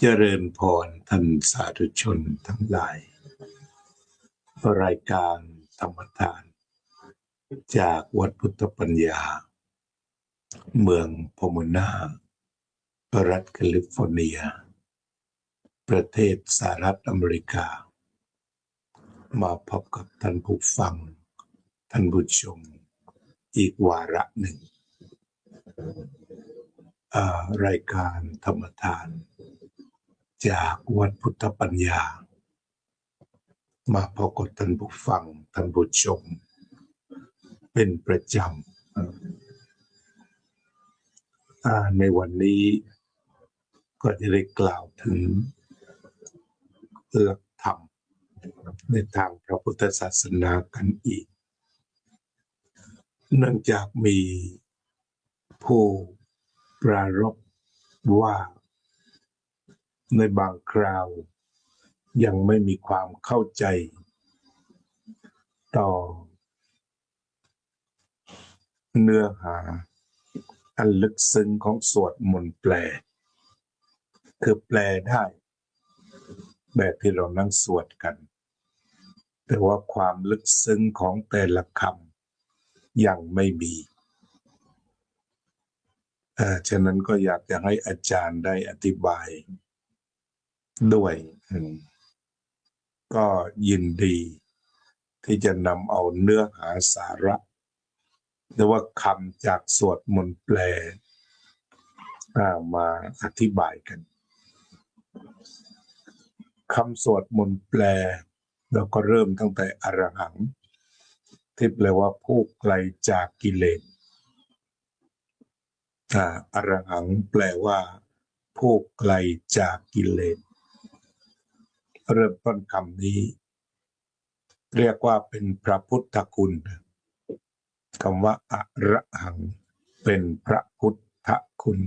เจริญพรท่านสาธุชนทั้งหลายรายการธรรมทานจากวัดพุทธปัญญาเมืองพอมโนารัฐแคลิฟอร์เนียประเทศสหรัฐอเมริกามาพบกับท่านผู้ฟังท่านผู้ชมอีกวาระหนึ่งรายการธรรมทานจากวัดพุทธปัญญามาพบกับท่านผู้ฟังท่านผู้ชมเป็นประจำในวันนี้ก็จะได้กล่าวถึงหลักธรรมในทางพระพุทธศาสนากันอีกเนื่องจากมีผู้ปรารภว่าในบางคราวยังไม่มีความเข้าใจต่อเนื้อหาอันลึกซึ้งของสวดมนต์แปลคือแปลได้แบบที่เรานั่งสวดกันแต่ว่าความลึกซึ้งของแต่ละคำยังไม่มีฉะนั้นก็อยากจะให้อาจารย์ได้อธิบายด้วยก็ยินดีที่จะนำเอาเนื้อหาสาระหรือว่าคำจากสวดมนต์แปลมาอธิบายกันคำสวดมนต์แปลเราก็เริ่มตั้งแต่อรหังที่แปลว่าผู้ไกลจากกิเลสอรหังแปลว่าผู้ไกลจากกิเลสเริ่มต้นคำนี้เรียกว่าเป็นพระพุทธคุณคำว่าอรหังเป็นพระพุทธคุณ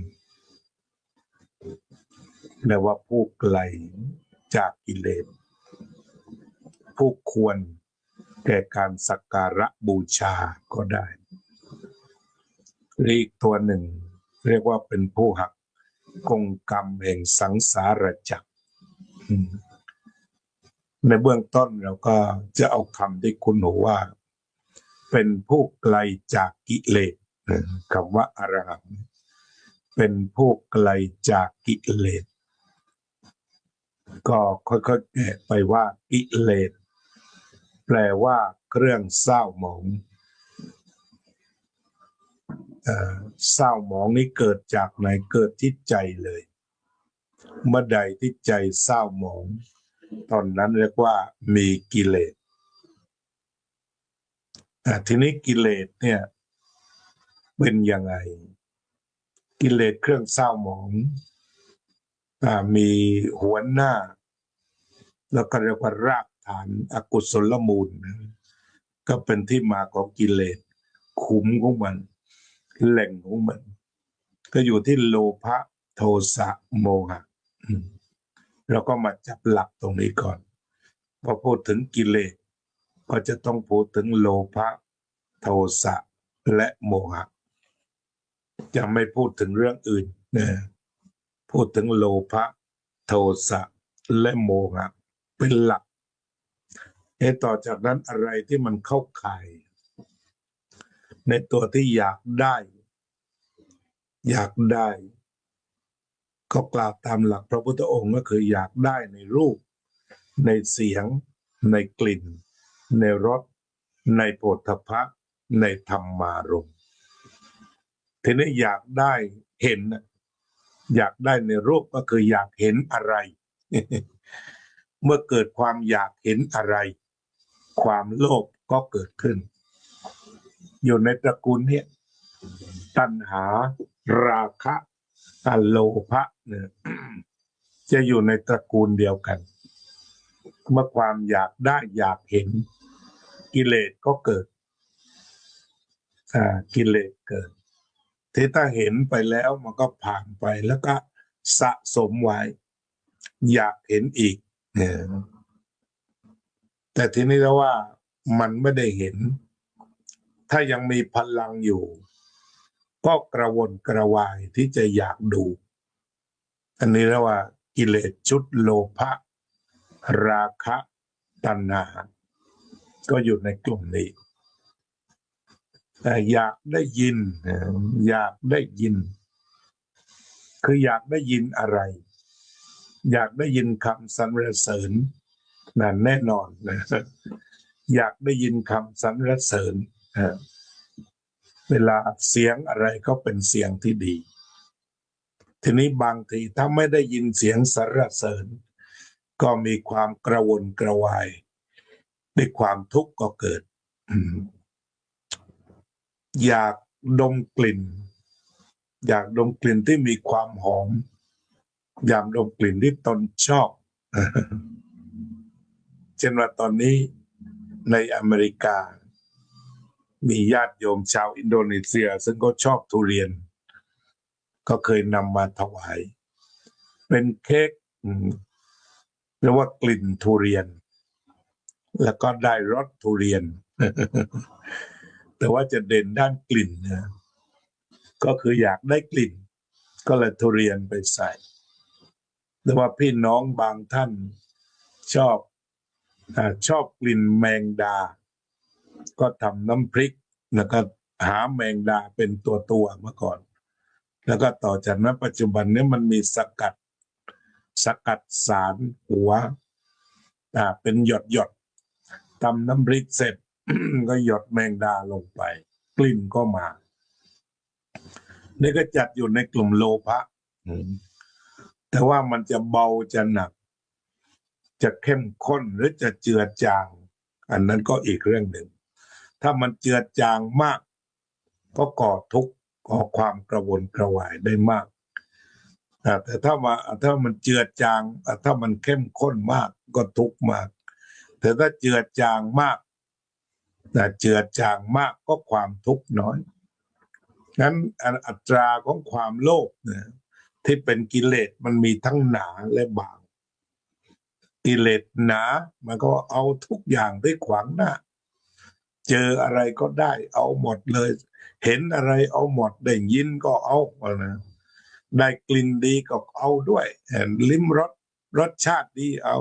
แปลว่าผู้ไกลจากกิเลสผู้ควรแก่การสักการะบูชาก็ได้อีกตัวหนึ่งเรียกว่าเป็นผู้หักกงกรรมแห่งสังสารจักรในเบื้องต้นเราก็จะเอาคำที่คุณหูว่าเป็นผู้ไกลจากกิเลสคำว่าอรหังเป็นผู้ไกลจากกิเลสก็ค่อยๆแกะไปว่ากิเลสแปลว่าเครื่องเศร้าหมองเศร้าหมองนี้เกิดจากไหนเกิดที่ใจเลยเมื่อใดที่ใจเศร้าหมองตอนนั้นเรียกว่ามีกิเลสทีนี้กิเลสเนี่ยเป็นยังไงกิเลสเครื่องเศร้าหมองมีหัวหน้าแล้วก็เรียกว่ารากฐานอกุศลมูลก็เป็นที่มาของกิเลสขุมของมันแหล่งของมันก็อยู่ที่โลภะโทสะโมหะเราก็มาจับหลักตรงนี้ก่อนพอพูดถึงกิเลสก็จะต้องพูดถึงโลภะโทสะและโมหะจะไม่พูดถึงเรื่องอื่นนะพูดถึงโลภะโทสะและโมหะเป็นหลักต่อจากนั้นอะไรที่มันเข้าข่ายในตัวที่อยากได้ก็กล่าวตามหลักพระพุทธองค์ก็คืออยากได้ในรูปในเสียงในกลิ่นในรสในโผฏฐัพพะในธรรมารมณ์ทีนี้อยากได้เห็นอยากได้ในรูปก็คืออยากเห็นอะไร เมื่อเกิดความอยากเห็นอะไรความโลภก็เกิดขึ้นอยู่ในตระกูลนี้ตัณหาราคะโลภะเนี่ยจะอยู่ในตระกูลเดียวกันเมื่อความอยากได้อยากเห็นกิเลสก็เกิดกิเลสเกิดที่ถ้าเห็นไปแล้วมันก็ผ่านไปแล้วก็สะสมไว้อยากเห็นอีกแต่ทีนี้แล้วว่ามันไม่ได้เห็นถ้ายังมีพลังอยู่ก็กระวนกระวายที่จะอยากดูอันนี้แล้วว่า กิเลสชุดโลภะราคะตัณหาก็อยู่ในกลุ่มนี้แต่อยากได้ยินอยากได้ยินคืออยากได้ยินอะไรอยากได้ยินคำสรรเสริญนั่นแน่นอนนะอยากได้ยินคำสรรเสริญเวลาเสียงอะไรก็เป็นเสียงที่ดีทีนี้บางทีถ้าไม่ได้ยินเสียงสรรเสริญก็มีความกระวนกระวายด้วยความทุกข์ก็เกิดอยากดมกลิ่นอยากดมกลิ่นที่มีความหอมอยากดมกลิ่นที่ตนชอบเช่นว่าตอนนี้ในอเมริกามีญาติโยมชาวอินโดนีเซียซึ่งก็ชอบทุเรียนก็เคยนำมาถวายเป็นเค้กเรียกว่ากลิ่นทุเรียนแล้วก็ได้รสทุเรียนแต่ว่าจะเด่นด้านกลิ่นนะก็คืออยากได้กลิ่นก็เลยทุเรียนไปใส่แต่ว่าพี่น้องบางท่านชอบกลิ่นแมงดาก็ทำน้ำพริกแล้วก็หาแมงดาเป็นตัวเมื่อก่อนแล้วก็ต่อจากนั้นปัจจุบันนี้มันมีสกัดสารหัวเป็นหยดทำน้ำพริกเสร็จ ก็หยดแมงดาลงไปกลิ่นก็มานี่ก็จัดอยู่ในกลุ่มโลภะแต่ว่ามันจะเบาจะหนักจะเข้มข้นหรือจะเจือจางอันนั้นก็อีกเรื่องหนึ่งถ้ามันเจือจางมากก็ก่อทุกข์ก่อความกระวนกระวายได้มากแต่ถ้ามันเจือจางถ้ามันเข้มข้นมากก็ทุกข์มากแต่ถ้าเจือจางมากเจือจางมากก็ความทุกข์น้อยงั้นอัตราของความโลภเนี่ยที่เป็นกิเลสมันมีทั้งหนาและบางกิเลสหนามันก็เอาทุกอย่างที่ขวางหน้าเจออะไรก็ได้เอาหมดเลยเห็นอะไรเอาหมดได้ยินก็เอานะได้กลิ่นดีก็เอาด้วยลิ้มรสชาติดีเอา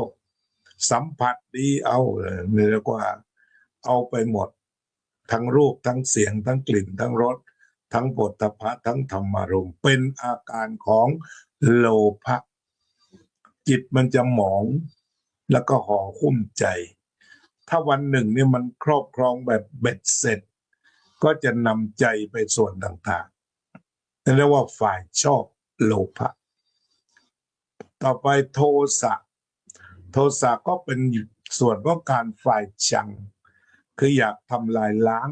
สัมผัสดีเอาเรียกว่าเอาไปหมดทั้งรูปทั้งเสียงทั้งกลิ่นทั้งรสทั้งโผฏฐัพพะทั้งธรรมารมณ์เป็นอาการของโลภะจิตมันจะหมองแล้วก็ห่อหุ้มใจถ้าวันหนึ่งเนี่ยมันครอบครองแบบเบ็ดเสร็จก็จะนำใจไปส่วนต่างๆนั่นเรียกว่าฝ่ายชอบโลภะต่อไปโทสะก็เป็นส่วนของการฝ่ายชังคืออยากทำลายล้าง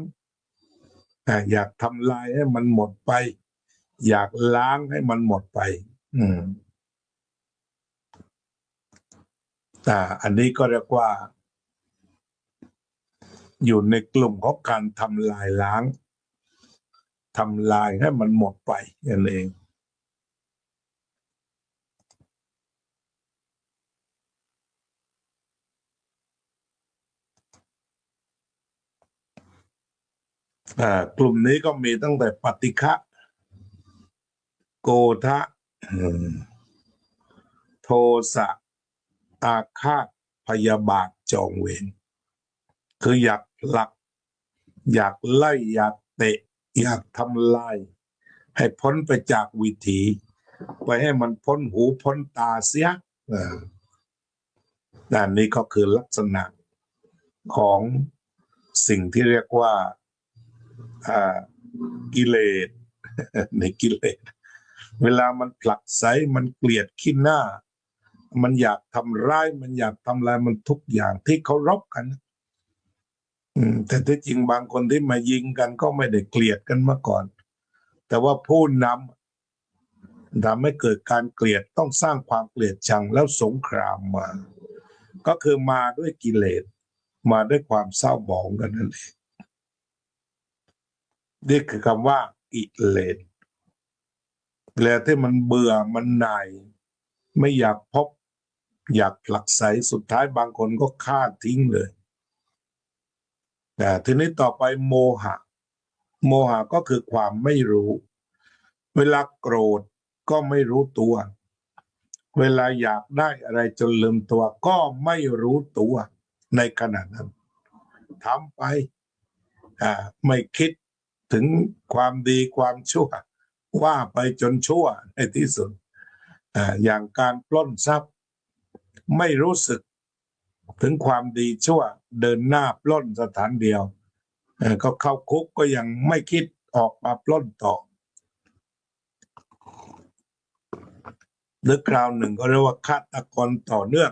อยากทำลายให้มันหมดไปอยากล้างให้มันหมดไปอันนี้ก็เรียกว่าอยู่ในกลุ่มของการทำลายล้างทำลายให้มันหมดไปนั่นเองกลุ่มนี้ก็มีตั้งแต่ปฏิฆะโกฏะโทสะอาฆาตพยาบาทจองเวรคืออยากผลักอยากไล่อยากเตะอยากทำลายให้พ้นไปจากวิถีไปให้มันพ้นหูพ้นตาเสียด้านนี้ก็คือลักษณะของสิ่งที่เรียกว่ากิเลสในกิเลสเวลามันผลักไสมันเกลียดขี้หน้ามันอยากทำร้ายมันอยากทำลายมันทุกอย่างที่เคารพกันแต่ที่จริงบางคนที่มายิงกันก็ไม่ได้เกลียดกันมาก่อนแต่ว่าผู้นำทำให้เกิดการเกลียดต้องสร้างความเกลียดชังแล้วสงครามมาก็คือมาด้วยกิเลสมาด้วยความเศร้าหมองกันนั่นเองนี่คือคำว่ากิเลสแล้วที่มันเบื่อมันหน่ายไม่อยากพบอยากผลักไสสุดท้ายบางคนก็ฆ่าทิ้งเลยทีนี้ต่อไปโมหะก็คือความไม่รู้เวลาโกรธก็ไม่รู้ตัว เวลาอยากได้อะไรจนลืมตัวก็ไม่รู้ตัวในขณะนั้นทำไปไม่คิดถึงความดีความชั่วว่าไปจนชั่วในที่สุดอย่างการปล้นทรัพย์ไม่รู้สึกถึงความดีชั่วเดินหน้าปล้นสถานเดียวก็เข้าคุกก็ยังไม่คิดออกมาปล้นต่อหรือคราวหนึ่งก็เรียกว่าฆาตกรต่อเนื่อง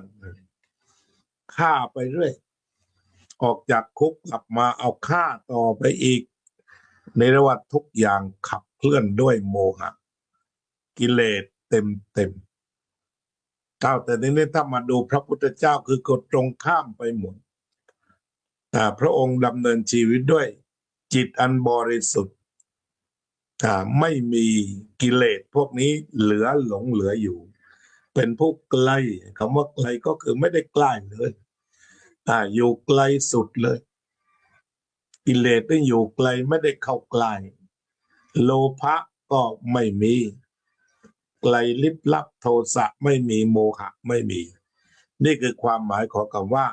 ฆ่าไปเรื่อยออกจากคุกกลับมาเอาฆ่าต่อไปอีกในระหว่างทุกอย่างขับเคลื่อนด้วยโมหะกิเลสเต็มแต่ในนี้ถ้ามาดูพระพุทธเจ้าคือกฎตรงข้ามไปหมดพระองค์ดำเนินชีวิตด้วยจิตอันบริสุทธิ์ไม่มีกิเลสพวกนี้เหลืออยู่เป็นผู้ไกลคำว่าไกลก็คือไม่ได้ใกล้เลยอยู่ไกลสุดเลยกิเลสได้อยู่ไกลไม่ได้เข้าใกล้โลภะก็ไม่มีไกลลิบลับโทสะไม่มีโมหะไม่มีนี่คือความหมายของคำว่า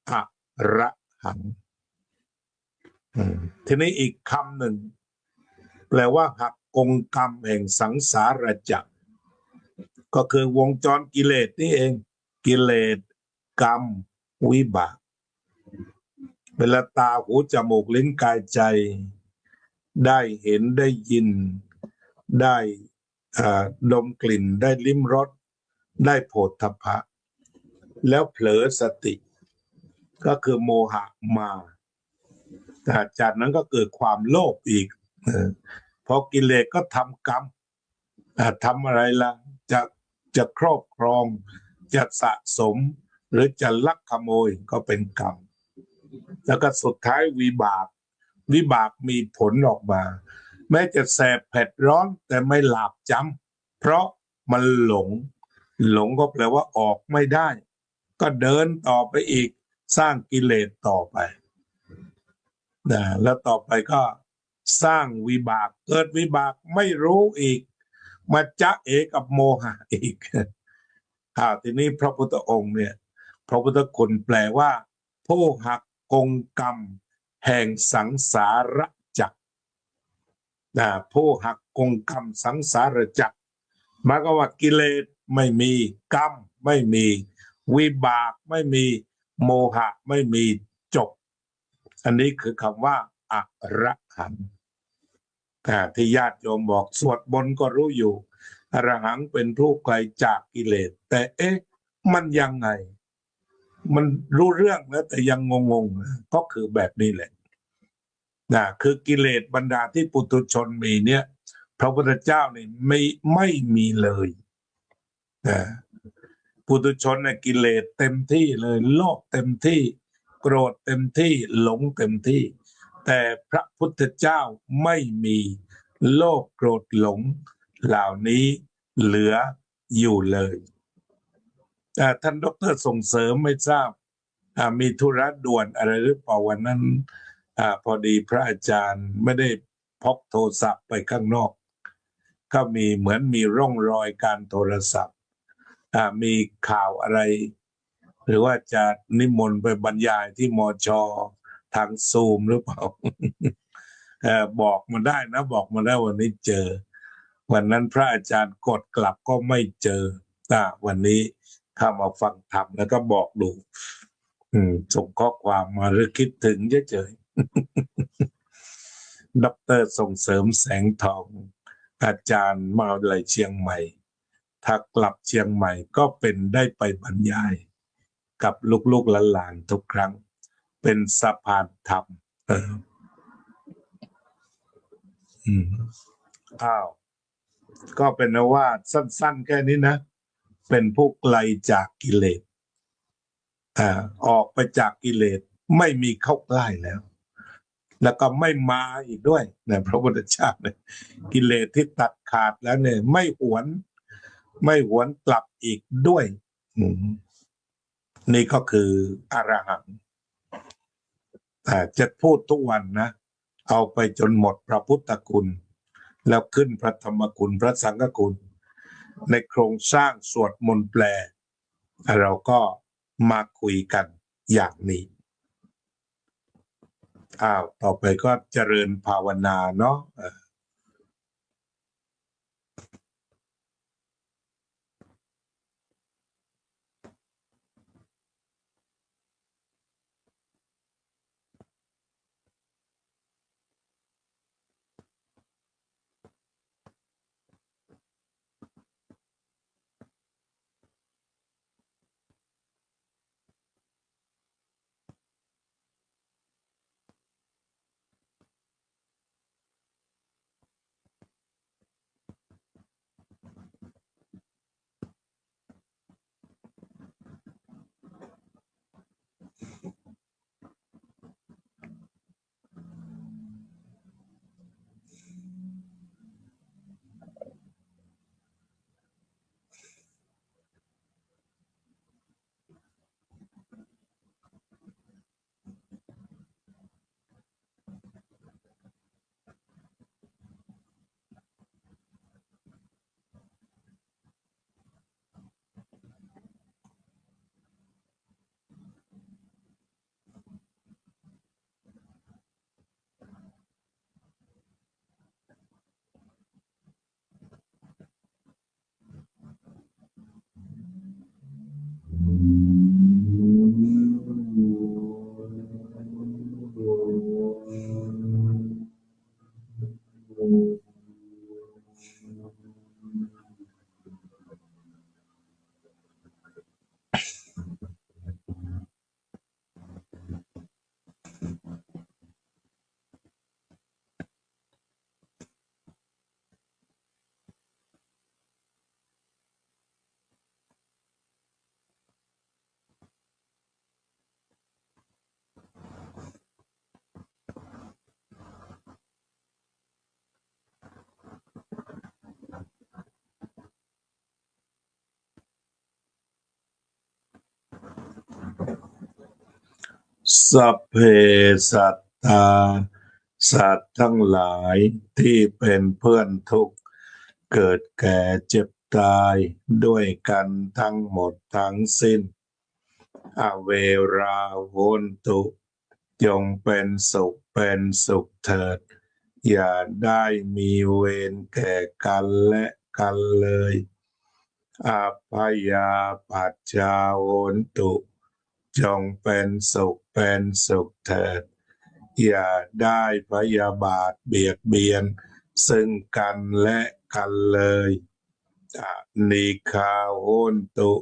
อะระหังทีนี้อีกคำหนึ่งแปลว่าหักกงกรรมแห่งสังสารวัฏก็คือวงจรกิเลสนี่เองกิเลสกรรมวิบากเวลาตาหูจมูกลิ้นกายใจได้เห็นได้ยินได้ดมกลิ่นได้ลิ้มรสได้โผฏฐัพพะแล้วเผลอสติก็คือโมหะมาจากนั้นก็เกิดความโลภอีกพอกิเลสก็ทำกรรมทำอะไรล่ะจะครอบครองจะสะสมหรือจะลักขโมยก็เป็นกรรมแล้วก็สุดท้ายวิบากมีผลออกมาแม้จะแสบเผ็ดร้อนแต่ไม่หลาบจำเพราะมันหลงก็แปลว่าออกไม่ได้ก็เดินต่อไปอีกสร้างกิเลสต่อไปแล้วต่อไปก็สร้างวิบากเกิดวิบากไม่รู้อีกมาจ๊ะเอกับโมหะอีกทีนี้พระพุทธองค์เนี่ยพระพุทธคุณแปลว่าผู้หักกงกรรมแห่งสังสารวัฏผู้หักกงกรรมสังสารวัฏหมายความว่ากิเลสไม่มีกรรมไม่มีวิบากไม่มีโมหะไม่มีจบอันนี้คือคำว่าอะระหังที่ญาติโยมบอกสวดมนต์ก็รู้อยู่อรหังเป็นผู้ไกลจากกิเลสแต่มันยังไงมันรู้เรื่องแล้วแต่ยังงงก็คือแบบนี้แหละคือกิเลสบรรดาที่ปุถุชนมีเนี่ยพระพุทธเจ้าเนี่ยไม่มีเลยปุถุชนเนี่ยกิเลสเต็มที่เลยโลภเต็มที่โกรธเต็มที่หลงเต็มที่แต่พระพุทธเจ้าไม่มีโลภโกรธหลงเหล่านี้เหลืออยู่เลยท่านดร.ส่งเสริมไม่ทราบมีธุระด่วนอะไรหรือเปล่าวันนั้นพอดีพระอาจารย์ไม่ได้พกโทรศัพท์ไปข้างนอกก็เหมือนมีร่องรอยการโทรศัพท์มีข่าวอะไรหรือว่าจะนิมนต์ไปบรรยายที่มช.ทางซูมหรือเปล่า บอกมาได้นะบอกมาได้วันนี้เจอวันนั้นพระอาจารย์กดกลับก็ไม่เจอวันนี้เข้ามาฟังธรรมแล้วก็บอกดูส่งข้อความมาหรือคิดถึงเฉยๆ ดร.ส่งเสริมแสงทองอาจารย์มหาวิทยาลัยเชียงใหม่ถ้ากลับเชียงใหม่ก็เป็นได้ไปบรรยายกับลูกๆหลานๆทุกครั้งเป็นสะพานธรรมก็เป็นนะว่าสั้นๆแค่นี้นะเป็นผู้ไกลจากกิเลสออกไปจากกิเลสไม่มีเข้าใกล้แล้วก็ไม่มาอีกด้วยนะพระพุทธเจ้าเนี่ยกิเลสที่ตัดขาดแล้วเนี่ยไม่หวนกลับอีกด้วยนี่ก็คืออรหังจะพูดทุกวันนะเอาไปจนหมดพระพุทธคุณแล้วขึ้นพระธรรมคุณพระสังฆคุณ ในโครงสร้างสวดมนต์แปลเราก็มาคุยกันอย่างนี้ต่อไปก็เจริญภาวนาเนาะสัพเพสัตตาสัตว์ทั้งหลายที่เป็นเพื่อนทุกข์เกิดแก่เจ็บตายด้วยกันทั้งหมดทั้งสิ้นอเวราโหนตุจงเป็นสุขเถิดอย่าได้มีเวรแก่กันและกันเลยอาพยาปัจจาโหนตุจงเป็นสุขเถิดอย่าได้พยาบาทเบียดเบียนซึ่งกันและกันเลยนิคาโหนตุ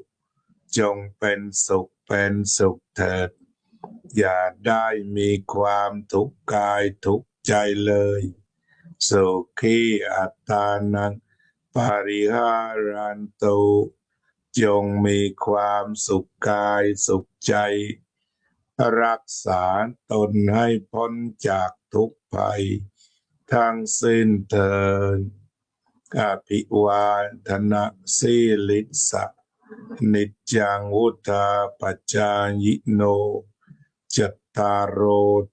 จงเป็นสุขเถิดอย่าได้มีความทุกข์กายทุกข์ใจเลยสุขีอัตตานังปาริหารันตุจงมีความสุขกายสุขใจรักษาตนให้พ้นจากทุกภัยทั้งสิ้นเถิดอภิวาทนาสีลิสะนิจจังวุธาปจายโนจัตตารโอ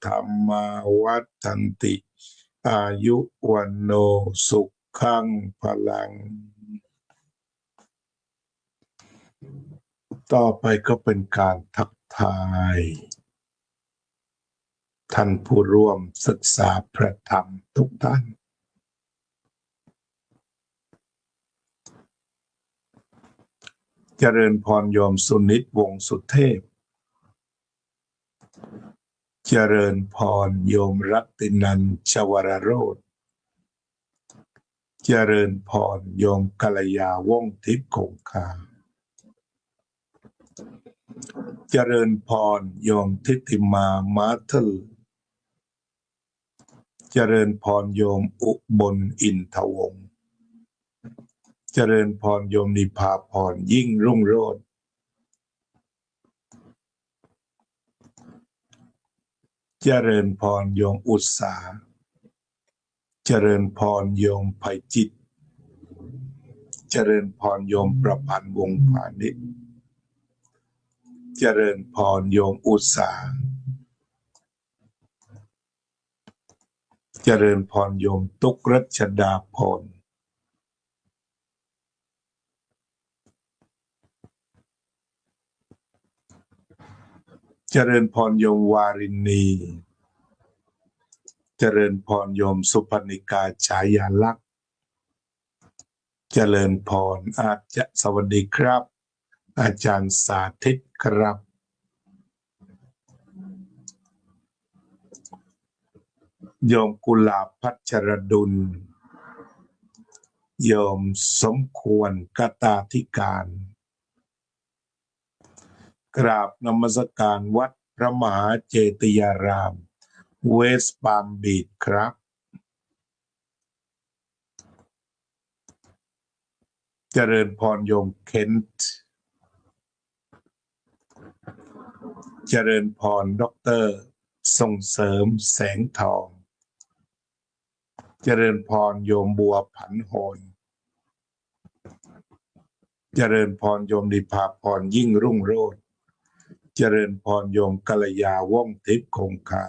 ธรรมาวัฏันติอายุวันโนสุขังพลังต่อไปก็เป็นการทักทายท่านผู้ร่วมศึกษาพระธรรมทุกท่านเจริญพรโยมสุนิตวงศ์สุเทพเจริญพรโยมรัตินันท์ชวรโรสเจริญพรโยมกัลยาว่องทิพย์คงคาเจริญพรโยมทิติมามาเทลเจริญพรโยมอุบลอินทวงศ์เจริญพรโยมนิพาพรยิ่งรุ่งโรจน์เจริญพรโยมอุตสาเจริญพรโยมไพจิตเจริญพรโยมประพันธ์วงศ์พาณิชย์เจริญพรโยมอุตสาเจริญพรโยมตุกรัชดาพร เจริญพรโยมวารินีเจริญพรโยมสุพรรณิกาฉายาลักษณ์เจริญพรอาจจะสวัสดีครับอาจารย์สาธิตครับโยมกุหลาบพัชรดุลโยมสมควรกตาธิการกราบนมัสการวัดพระมหาเจติยารามเวสต์ปาล์มบีชครับเจริญพรโยมเคนต์เจริญพรด็อกเตอร์ส่งเสริมแสงทองเจริญพรโยมบัวผันโหนเจริญพรโยมดิภาพรยิ่งรุ่งโรจน์เจริญพรโยมกัลยาว่องทิพย์คงคา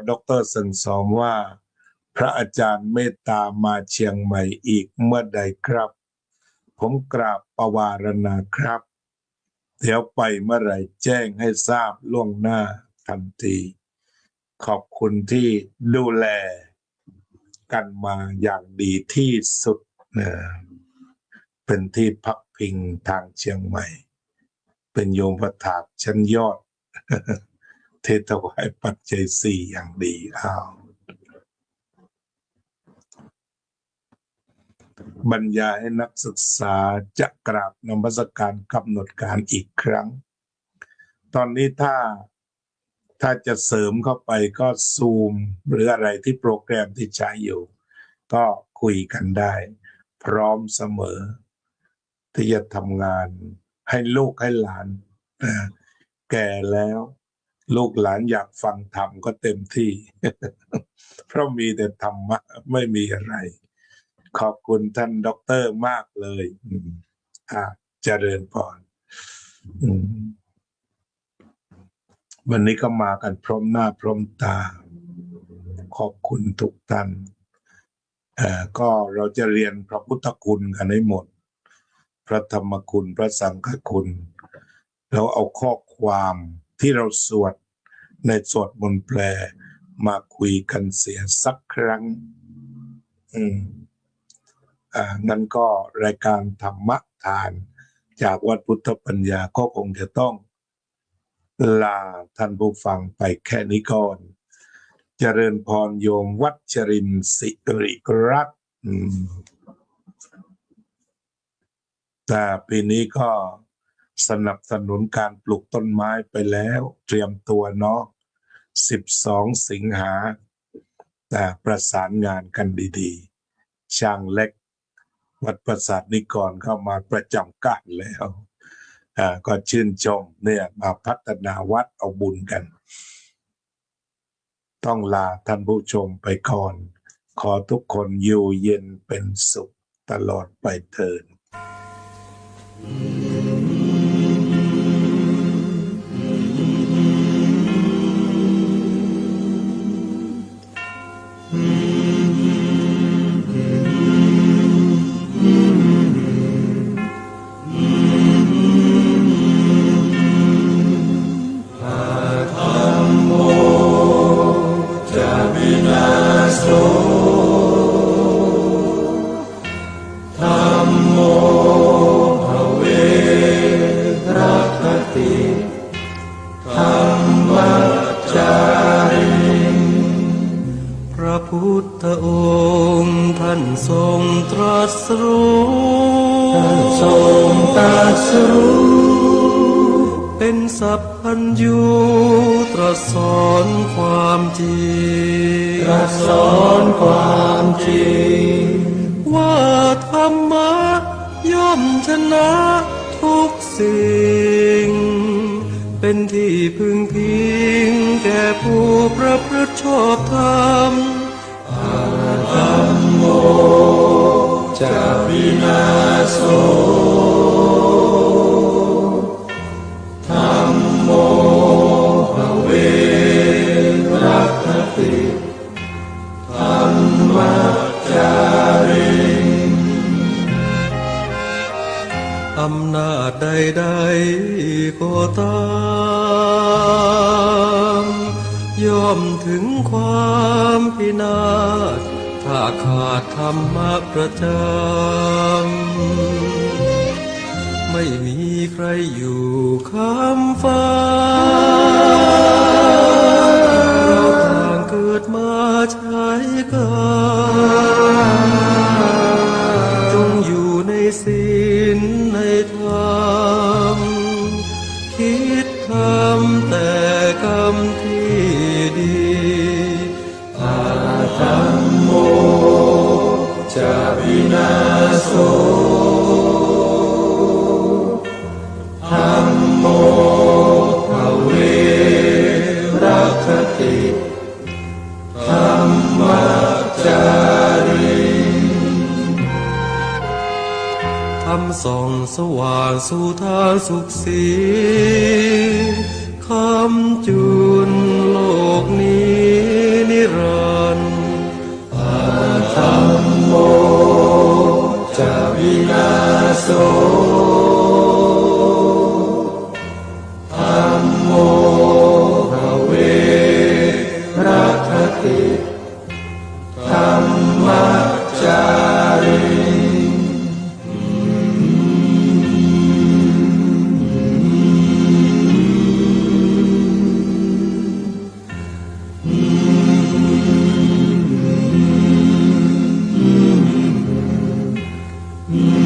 ด็อกเตอร์สั่งสอนว่าพระอาจารย์เมตตามาเชียงใหม่อีกเมื่อใดครับผมกราบประวารณาครับเดี๋ยวไปเมื่อไหร่แจ้งให้ทราบล่วงหน้าทันทีขอบคุณที่ดูแลกันมาอย่างดีที่สุดเป็นที่พักพิงทางเชียงใหม่เป็นโยมประถากชั้นยอดเทศวายปัจจัยสี่อย่างดีบรรยายให้นักศึกษาจะกราบนมัสการกำหนดการอีกครั้งตอนนี้ถ้าจะเสริมเข้าไปก็ซูมหรืออะไรที่โปรแกรมที่ใช้อยู่ก็คุยกันได้พร้อมเสมอที่จะทำงานให้ลูกให้หลานแก่แล้วลูกหลานอยากฟังธรรมก็เต็มที่ เพราะมีแต่ธรรมะไม่มีอะไรขอบคุณท่านด็อกเตอร์มากเลยเจริญพรวันนี้ก็มากันพร้อมหน้าพร้อมตาขอบคุณทุกท่านก็เราจะเรียนพระพุทธคุณกันให้หมดพระธรรมคุณพระสังฆคุณเราเอาข้อความที่เราสวดในสวดมนต์แปลมาคุยกันเสียสักครั้งงั้นก็รายการธรรมทานจากวัดพุทธปัญญาก็คงจะต้องลาท่านผู้ฟังไปแค่นี้ก่อนเจริญพรโยมวัชรินทร์สิริรัตน์แต่ปีนี้ก็สนับสนุนการปลูกต้นไม้ไปแล้วเตรียมตัวเนาะ12 สิงหาแต่ประสานงานกันดีๆช่างเล็กวัดประสาทนิกรเข้ามาประจำการแล้วก็ชื่นชมเนี่ยมาพัฒนาวัดเอาบุญกันต้องลาท่านผู้ชมไปก่อนขอทุกคนอยู่เย็นเป็นสุขตลอดไปเถิดเป็นสัพพัญญูตรัสสอนความจริงตรัสสอนความจริงว่าธรรมะย่อมชนะทุกสิ่งเป็นที่พึงพิงแก่ผู้ประพฤติชอบธรรมธัมโมจะวินาโสธัมโมภเวรัคติธัมมัจจาริอ อำนาจใดๆก็ตาม ย่อมถึงความพินาศถ้าขาดธรรมะประจำ ไม่มีใครอยู่ค้ำฟ้า เราต่างเกิดมาใช้กรรม จงอยู่ในศีลในธรรม คิดทำแต่กรรมที่ดีอาธัมโมจะวินาโสธัมโมภเวรัคติธัมมัจจาริธรรมส่องสว่างสู่ทางสุขสีคำจุนโลกนี้นิรันดร์อาธัมโมจะวินาโสธัมโมภเวรัคติธัมมัจจาริMm-hmm.